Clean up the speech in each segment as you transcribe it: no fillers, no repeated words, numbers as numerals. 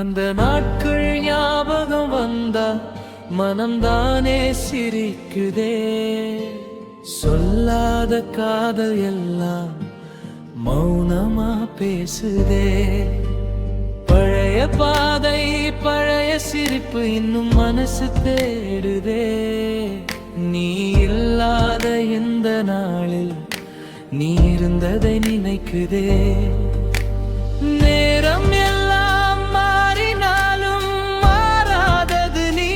அந்த நாட்கள் ஞாபகம் வந்தா மனம்தானே சிரிக்குதே. சொல்லாத காதல் எல்லாம் மௌனமா பேசுதே. பழைய பாதை பழைய சிரிப்பு இன்னும் மனசு தேடுதே. நீ இல்லாத இந்த நாளில் நீ இருந்ததை நினைக்குதே. நேரம் எல்லாம் மாறினாலும் மாறாதது நீ.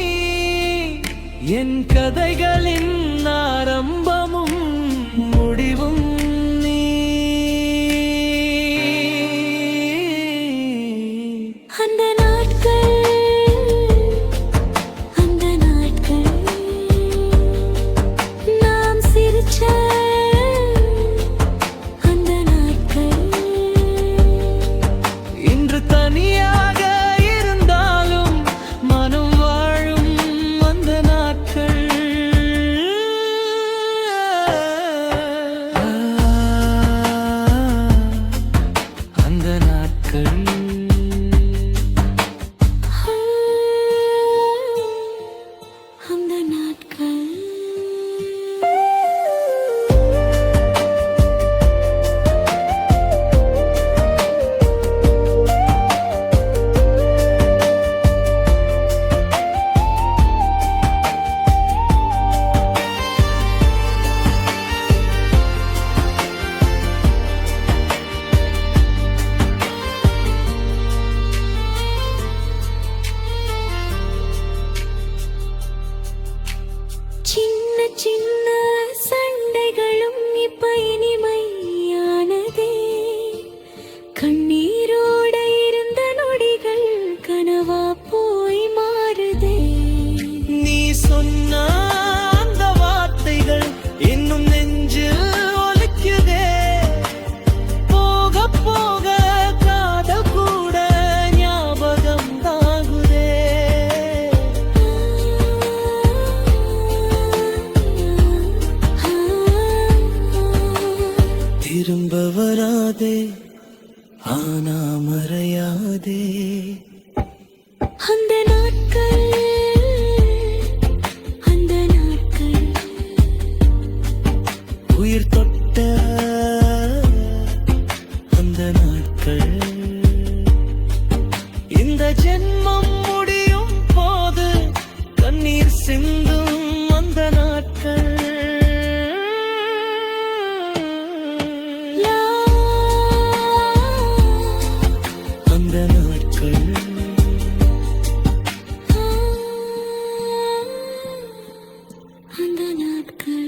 என் கதைகளின் ஆரம்பமும் முடிவும் நீ. அந்த நாட்கள் நாம் சிரிச்ச தனியாக இருந்தாலும் மனம் வாழும் அந்த நாட்கள். அந்த நாட்கள் அந்த நாட்கள் சின்ன சின்ன சண்டைகளும் இப்ப இனிமையானதே. கண்ணீரோட இருந்த நொடிகள் கனவா போய் மாறுதே. நீ சொன்ன அந்த வார்த்தைகள் இன்னும் நெஞ்சில் ஒலிக்குதே. போக போக காதல் கூட ஞாபகம் தாகுதே. திரும்ப வராதே ஆனா மறையாதே. அந்த நாட்கள் உயிர் தொட்ட அந்த நாட்கள். இந்த ஜென்மம் முடியும் போது கண்ணீர் சிந்தும் அந்த நாட்கள். அந்த நாட்கள் அந்த நாட்கள்